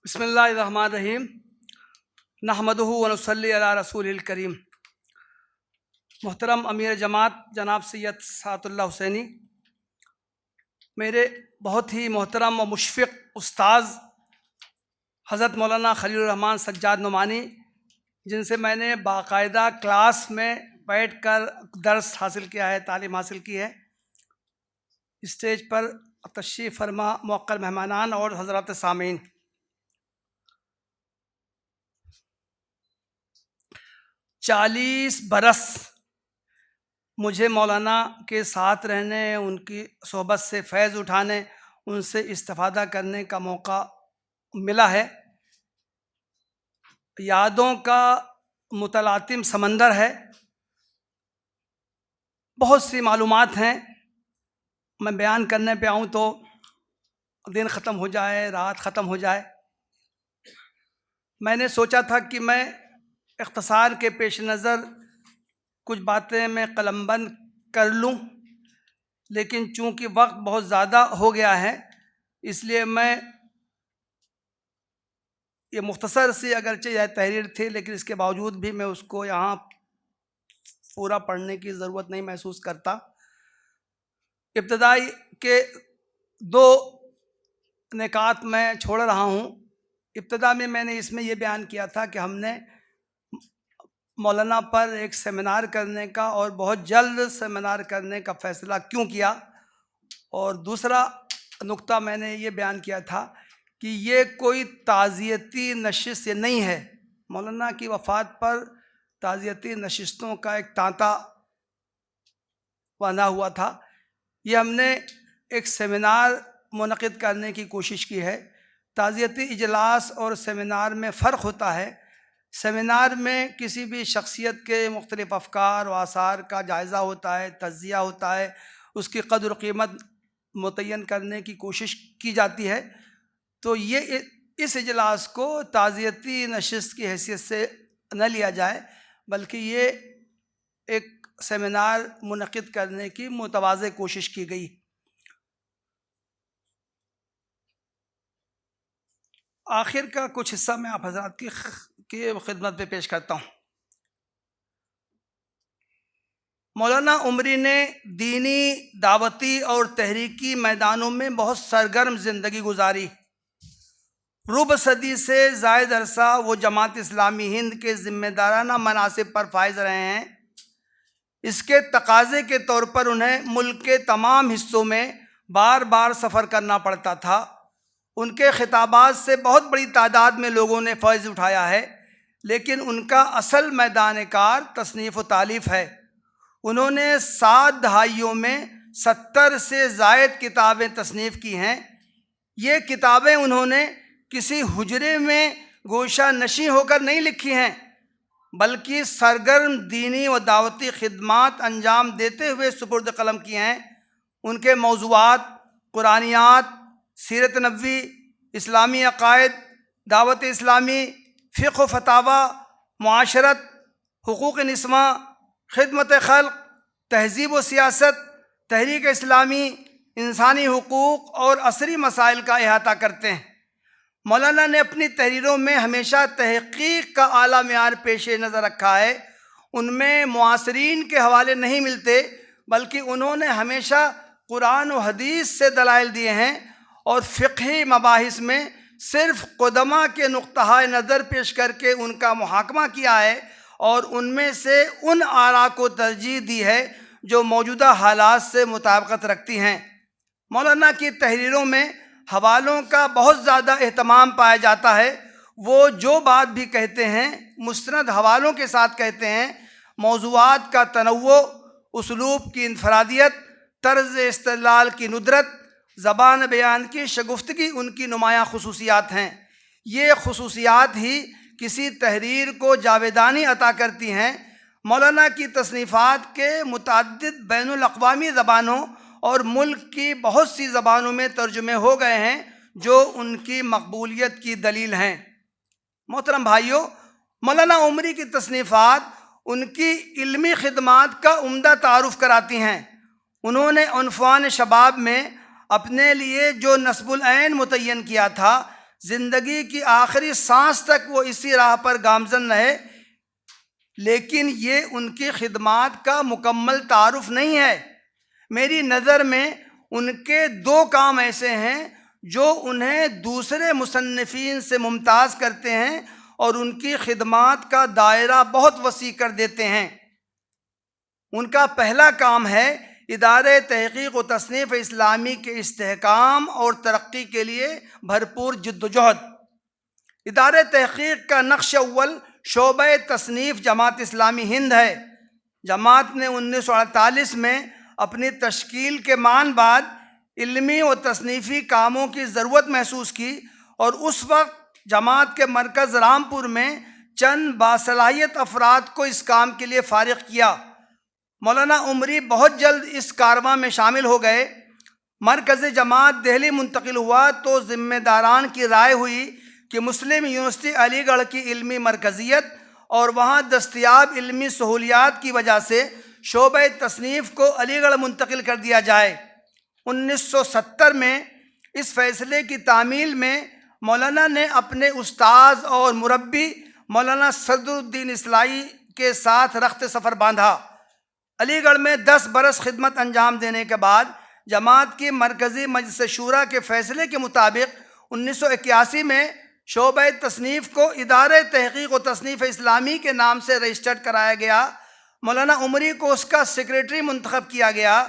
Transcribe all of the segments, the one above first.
بسم اللہ الرحمن الرحیم نحمدہ ونصلی علی رسول الکریم۔ محترم امیر جماعت جناب سید سعد اللہ حسینی، میرے بہت ہی محترم و مشفق استاذ حضرت مولانا خلیل الرحمن سجاد نعمانی، جن سے میں نے باقاعدہ کلاس میں بیٹھ کر درس حاصل کیا ہے، تعلیم حاصل کی ہے، اسٹیج پر تشریف فرما موقر مہمانان اور حضرات سامعین، 40 برس مجھے مولانا کے ساتھ رہنے، ان کی صحبت سے فیض اٹھانے، ان سے استفادہ کرنے کا موقع ملا ہے۔ یادوں کا متلاطم سمندر ہے، بہت سی معلومات ہیں، میں بیان کرنے پہ آؤں تو دن ختم ہو جائے، رات ختم ہو جائے۔ میں نے سوچا تھا کہ میں اختصار کے پیش نظر کچھ باتیں میں قلم بند کر لوں، لیکن چونکہ وقت بہت زیادہ ہو گیا ہے، اس لیے میں یہ مختصر سی اگرچہ یہ تحریر تھی، لیکن اس کے باوجود بھی میں اس کو یہاں پورا پڑھنے کی ضرورت نہیں محسوس کرتا۔ ابتدائی کے 2 نکات میں چھوڑ رہا ہوں۔ ابتدا میں نے اس میں یہ بیان کیا تھا کہ ہم نے مولانا پر ایک سیمینار کرنے کا اور بہت جلد سیمینار کرنے کا فیصلہ کیوں کیا، اور دوسرا نقطہ میں نے یہ بیان کیا تھا کہ یہ کوئی تعزیتی نشست نہیں ہے۔ مولانا کی وفات پر تعزیتی نشستوں کا ایک تانتا باندھا ہوا تھا، یہ ہم نے ایک سیمینار منعقد کرنے کی کوشش کی ہے۔ تعزیتی اجلاس اور سیمینار میں فرق ہوتا ہے۔ سیمینار میں کسی بھی شخصیت کے مختلف افکار و آثار کا جائزہ ہوتا ہے، تجزیہ ہوتا ہے، اس کی قدر و قیمت متعین کرنے کی کوشش کی جاتی ہے۔ تو یہ اس اجلاس کو تعزیتی نشست کی حیثیت سے نہ لیا جائے، بلکہ یہ ایک سیمینار منعقد کرنے کی متواضع کوشش کی گئی۔ آخر کا کچھ حصہ میں آپ حضرات کی خدمت میں پیش کرتا ہوں۔ مولانا عمری نے دینی، دعوتی اور تحریکی میدانوں میں بہت سرگرم زندگی گزاری۔ ربع صدی سے زائد عرصہ وہ جماعت اسلامی ہند کے ذمہ دارانہ مناصب پر فائز رہے ہیں۔ اس کے تقاضے کے طور پر انہیں ملک کے تمام حصوں میں بار بار سفر کرنا پڑتا تھا۔ ان کے خطابات سے بہت بڑی تعداد میں لوگوں نے فیض اٹھایا ہے، لیکن ان کا اصل میدان کار تصنیف و تالیف ہے۔ انہوں نے 7 دہائیوں میں 70 سے زائد کتابیں تصنیف کی ہیں۔ یہ کتابیں انہوں نے کسی حجرے میں گوشہ نشیں ہو کر نہیں لکھی ہیں، بلکہ سرگرم دینی و دعوتی خدمات انجام دیتے ہوئے سپرد قلم کی ہیں۔ ان کے موضوعات قرآنیات، سیرت نبوی، اسلامی عقائد، دعوت اسلامی، فقہ و فتاوی، معاشرت، حقوق نسواں، خدمت خلق، تہذیب و سیاست، تحریک اسلامی، انسانی حقوق اور عصری مسائل کا احاطہ کرتے ہیں۔ مولانا نے اپنی تحریروں میں ہمیشہ تحقیق کا اعلیٰ معیار پیش نظر رکھا ہے۔ ان میں معاصرین کے حوالے نہیں ملتے، بلکہ انہوں نے ہمیشہ قرآن و حدیث سے دلائل دیے ہیں، اور فقہی مباحث میں صرف قدماء کے نقطہ نظر پیش کر کے ان کا محاکمہ کیا ہے، اور ان میں سے ان آراء کو ترجیح دی ہے جو موجودہ حالات سے مطابقت رکھتی ہیں۔ مولانا کی تحریروں میں حوالوں کا بہت زیادہ اہتمام پایا جاتا ہے۔ وہ جو بات بھی کہتے ہیں مستند حوالوں کے ساتھ کہتے ہیں۔ موضوعات کا تنوع، اسلوب کی انفرادیت، طرز استدلال کی ندرت، زبان بیان کی شگفتگی ان کی نمایاں خصوصیات ہیں۔ یہ خصوصیات ہی کسی تحریر کو جاویدانی عطا کرتی ہیں۔ مولانا کی تصنیفات کے متعدد بین الاقوامی زبانوں اور ملک کی بہت سی زبانوں میں ترجمے ہو گئے ہیں، جو ان کی مقبولیت کی دلیل ہیں۔ محترم بھائیوں، مولانا عمری کی تصنیفات ان کی علمی خدمات کا عمدہ تعارف کراتی ہیں۔ انہوں نے عنفوان شباب میں اپنے لیے جو نصب العین متعین کیا تھا، زندگی کی آخری سانس تک وہ اسی راہ پر گامزن رہے، لیکن یہ ان کی خدمات کا مکمل تعارف نہیں ہے۔ میری نظر میں ان کے دو کام ایسے ہیں جو انہیں دوسرے مصنفین سے ممتاز کرتے ہیں اور ان کی خدمات کا دائرہ بہت وسیع کر دیتے ہیں۔ ان کا پہلا کام ہے ادارے تحقیق و تصنیف اسلامی کے استحکام اور ترقی کے لیے بھرپور جد و جہد۔ ادارے تحقیق کا نقش اول شعبہ تصنیف جماعت اسلامی ہند ہے۔ جماعت نے 1948 میں اپنی تشکیل کے مان بعد علمی و تصنیفی کاموں کی ضرورت محسوس کی اور اس وقت جماعت کے مرکز رامپور میں چند باصلاحیت افراد کو اس کام کے لیے فارغ کیا۔ مولانا عمری بہت جلد اس کارواں میں شامل ہو گئے۔ مرکز جماعت دہلی منتقل ہوا تو ذمہ داران کی رائے ہوئی کہ مسلم یونیورسٹی علی گڑھ کی علمی مرکزیت اور وہاں دستیاب علمی سہولیات کی وجہ سے شعبہ تصنیف کو علی گڑھ منتقل کر دیا جائے۔ 1970 میں اس فیصلے کی تعمیل میں مولانا نے اپنے استاذ اور مربی مولانا صدر الدین اصلاحی کے ساتھ رخت سفر باندھا۔ علی گڑھ میں 10 برس خدمت انجام دینے کے بعد جماعت کی مرکزی مجلس شورا کے فیصلے کے مطابق 1981 میں شعبہ تصنیف کو ادارے تحقیق و تصنیف اسلامی کے نام سے رجسٹرڈ کرایا گیا۔ مولانا عمری کو اس کا سیکریٹری منتخب کیا گیا۔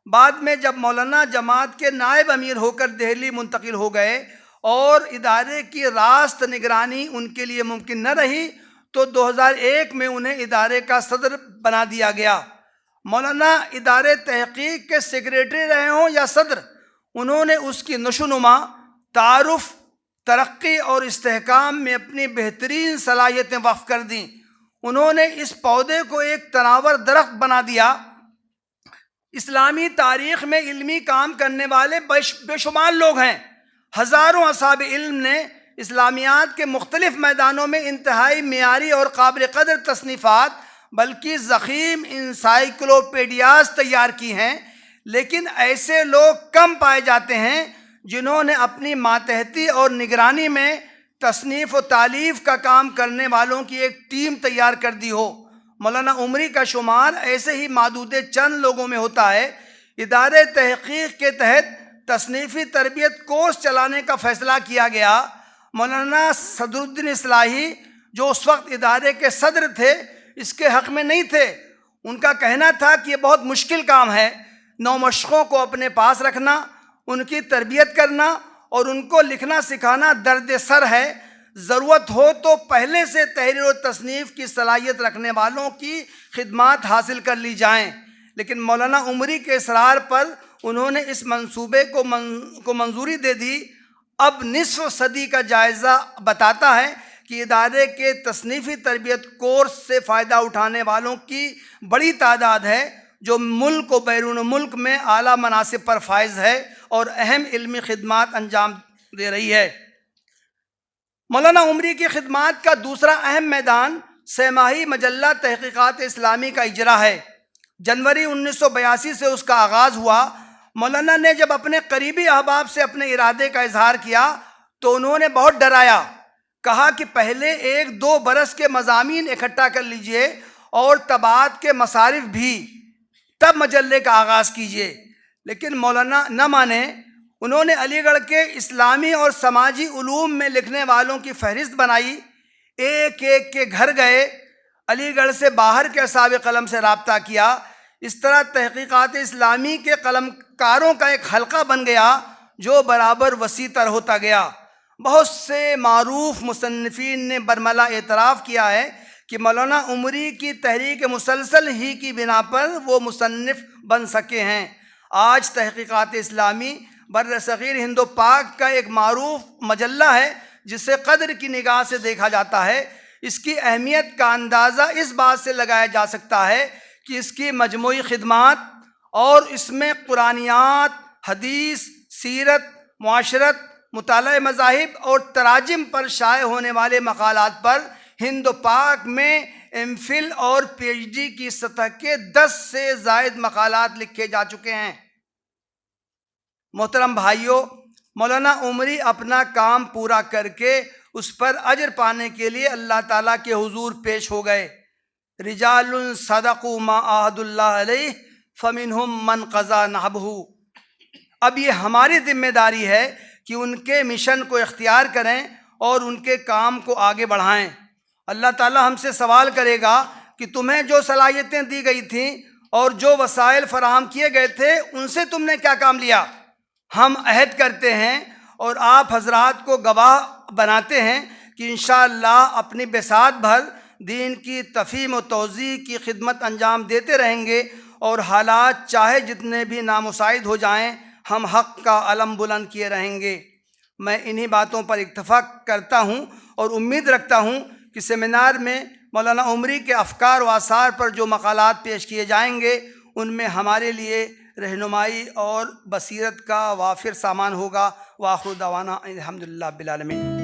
بعد میں جب مولانا جماعت کے نائب امیر ہو کر دہلی منتقل ہو گئے اور ادارے کی راست نگرانی ان کے لیے ممکن نہ رہی تو 2001 میں انہیں ادارے کا صدر بنا دیا گیا۔ مولانا ادارے تحقیق کے سیکریٹری رہے ہوں یا صدر، انہوں نے اس کی نشوونما، تعارف، ترقی اور استحکام میں اپنی بہترین صلاحیتیں وقف کر دیں۔ انہوں نے اس پودے کو ایک تناور درخت بنا دیا۔ اسلامی تاریخ میں علمی کام کرنے والے بے شمار لوگ ہیں۔ ہزاروں اصحاب علم نے اسلامیات کے مختلف میدانوں میں انتہائی معیاری اور قابل قدر تصنیفات بلکہ ضخیم انسائیکلوپیڈیاز تیار کی ہیں، لیکن ایسے لوگ کم پائے جاتے ہیں جنہوں نے اپنی ماتحتی اور نگرانی میں تصنیف و تالیف کا کام کرنے والوں کی ایک ٹیم تیار کر دی ہو۔ مولانا عمری کا شمار ایسے ہی معدود چند لوگوں میں ہوتا ہے۔ ادارے تحقیق کے تحت تصنیفی تربیت کورس چلانے کا فیصلہ کیا گیا۔ مولانا صدر الدین اصلاحی جو اس وقت ادارے کے صدر تھے اس کے حق میں نہیں تھے۔ ان کا کہنا تھا کہ یہ بہت مشکل کام ہے، نومشقوں کو اپنے پاس رکھنا، ان کی تربیت کرنا اور ان کو لکھنا سکھانا درد سر ہے۔ ضرورت ہو تو پہلے سے تحریر و تصنیف کی صلاحیت رکھنے والوں کی خدمات حاصل کر لی جائیں۔ لیکن مولانا عمری کے اصرار پر انہوں نے اس منصوبے کو منظوری دے دی۔ اب نصف صدی کا جائزہ بتاتا ہے کہ ادارے کے تصنیفی تربیت کورس سے فائدہ اٹھانے والوں کی بڑی تعداد ہے جو ملک و بیرون ملک میں اعلیٰ مناصب پر فائز ہے اور اہم علمی خدمات انجام دے رہی ہے۔ مولانا عمری کی خدمات کا دوسرا اہم میدان سہ ماہی مجلہ تحقیقات اسلامی کا اجرا ہے۔ جنوری 1982 سے اس کا آغاز ہوا۔ مولانا نے جب اپنے قریبی احباب سے اپنے ارادے کا اظہار کیا تو انہوں نے بہت ڈرایا، کہا کہ پہلے 1-2 برس کے مضامین اکٹھا کر لیجئے اور طباعت کے مصارف بھی، تب مجلے کا آغاز کیجئے۔ لیکن مولانا نہ مانے۔ انہوں نے علی گڑھ کے اسلامی اور سماجی علوم میں لکھنے والوں کی فہرست بنائی، ایک ایک کے گھر گئے، علی گڑھ سے باہر کے اصحاب قلم سے رابطہ کیا۔ اس طرح تحقیقات اسلامی کے قلم کاروں کا ایک حلقہ بن گیا جو برابر وسیع تر ہوتا گیا۔ بہت سے معروف مصنفین نے برملا اعتراف کیا ہے کہ مولانا عمری کی تحریک مسلسل ہی کی بنا پر وہ مصنف بن سکے ہیں۔ آج تحقیقات اسلامی بر صغیر ہند و پاک کا ایک معروف مجلہ ہے جسے قدر کی نگاہ سے دیکھا جاتا ہے۔ اس کی اہمیت کا اندازہ اس بات سے لگایا جا سکتا ہے کہ اس کی مجموعی خدمات اور اس میں قرآنیات، حدیث، سیرت، معاشرت، مطالعہ مذاہب اور تراجم پر شائع ہونے والے مقالات پر ہند و پاک میں ایم فل اور پی ایچ ڈی کی سطح کے 10 سے زائد مقالات لکھے جا چکے ہیں۔ محترم بھائیوں، مولانا عمری اپنا کام پورا کر کے اس پر اجر پانے کے لیے اللہ تعالیٰ کے حضور پیش ہو گئے۔ رجال صدقوا ما عاہدوا اللہ علیہ فمنہم من قضا نحبہ۔ اب یہ ہماری ذمہ داری ہے کہ ان کے مشن کو اختیار کریں اور ان کے کام کو آگے بڑھائیں۔ اللہ تعالیٰ ہم سے سوال کرے گا کہ تمہیں جو صلاحیتیں دی گئی تھیں اور جو وسائل فراہم کیے گئے تھے ان سے تم نے کیا کام لیا؟ ہم عہد کرتے ہیں اور آپ حضرات کو گواہ بناتے ہیں کہ انشاءاللہ اپنی بساط بھر دین کی تفہیم و توضیح کی خدمت انجام دیتے رہیں گے، اور حالات چاہے جتنے بھی نامساعد ہو جائیں ہم حق کا علم بلند کیے رہیں گے۔ میں انہی باتوں پر اتفاق کرتا ہوں اور امید رکھتا ہوں کہ سیمینار میں مولانا عمری کے افکار و آثار پر جو مقالات پیش کیے جائیں گے ان میں ہمارے لیے رہنمائی اور بصیرت کا وافر سامان ہوگا۔ وآخر دعوانا الحمدللہ رب العالمین۔